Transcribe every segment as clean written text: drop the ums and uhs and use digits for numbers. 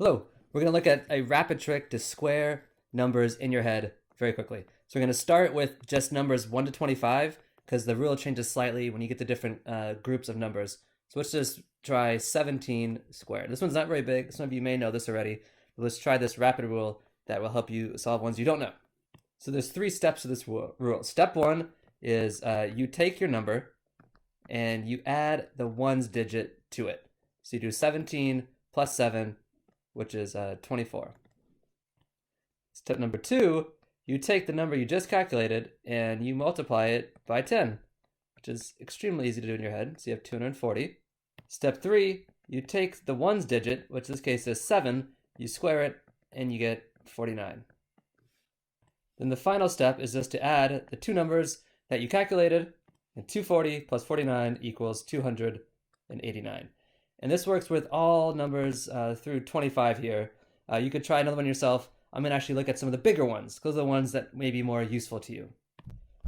Hello, we're going to look at a rapid trick to square numbers in your head very quickly. So we're going to start with just numbers 1 to 25 because the rule changes slightly when you get to different groups of numbers. So let's just try 17 squared. This one's not very big. Some of you may know this already, but let's try this rapid rule that will help you solve ones you don't know. So there's 3 steps to this rule. Step 1 is you take your number and you add the ones digit to it. So you do 17 plus 7, which is 24. Step number 2, you take the number you just calculated and you multiply it by 10, which is extremely easy to do in your head. So you have 240. Step 3, you take the ones digit, which in this case is 7, you square it, and you get 49. Then the final step is just to add the 2 numbers that you calculated, and 240 plus 49 equals 289. And this works with all numbers through 25 here. You could try another one yourself. I'm going to actually look at some of the bigger ones. Those are the ones that may be more useful to you.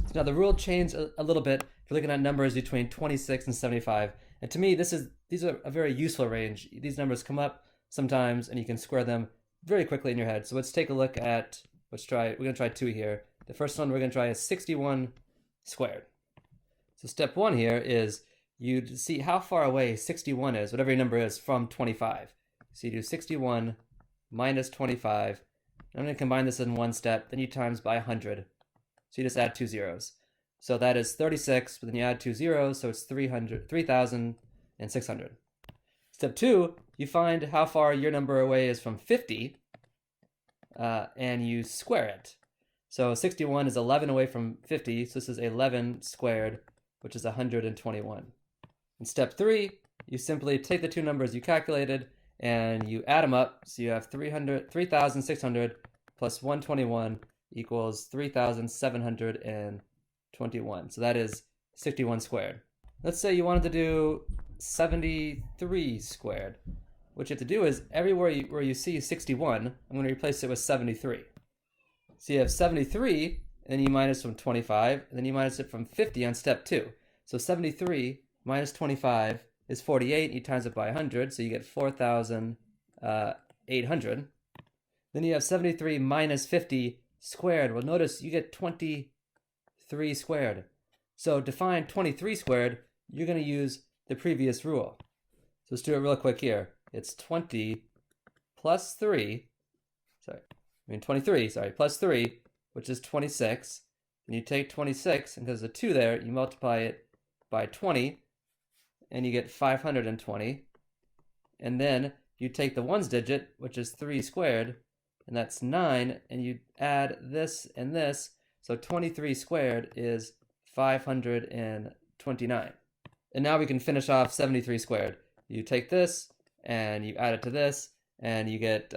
So now the rule changed a little bit. If you're looking at numbers between 26 and 75. And to me, these are a very useful range. These numbers come up sometimes, and you can square them very quickly in your head. So let's take a look at, we're going to try 2 here. The first one we're going to try is 61 squared. So step 1 here is you see how far away 61 is, whatever your number is, from 25. So you do 61 minus 25. I'm going to combine this in one step, then you times by 100. So you just add 2 zeros. So that is 36, but then you add 2 zeros, so it's 3,600. Step 2, you find how far your number away is from 50, and you square it. So 61 is 11 away from 50, so this is 11 squared, which is 121. In step 3, you simply take the 2 numbers you calculated and you add them up. So you have 3,600 plus 121 equals 3,721. So that is 61 squared. Let's say you wanted to do 73 squared. What you have to do is everywhere where you see 61, I'm going to replace it with 73. So you have 73, and you minus from 25, and then you minus it from 50 on step 2. So 73 minus 25 is 48. You times it by 100, so you get 4,800. Then you have 73 minus 50 squared. Well, notice you get 23 squared. So to find 23 squared, you're going to use the previous rule. So let's do it real quick here. It's 20 plus 3, plus 3, which is 26. And you take 26, and because there's a 2 there, you multiply it by 20, and you get 520. And then you take the ones digit, which is 3 squared, and that's 9, and you add this and this, so 23 squared is 529. And now we can finish off 73 squared. You take this, and you add it to this, and you get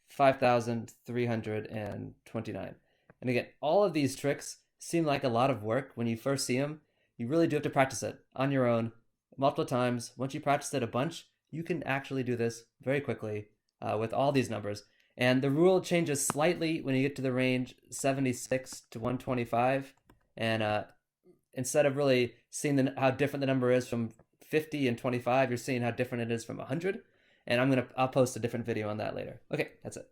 5,329. And again, all of these tricks seem like a lot of work when you first see them. You really do have to practice it on your own multiple times. Once you practice it a bunch, you can actually do this very quickly with all these numbers. And the rule changes slightly when you get to the range 76 to 125. And instead of really seeing how different the number is from 50 and 25, you're seeing how different it is from 100. And I'll post a different video on that later. Okay, that's it.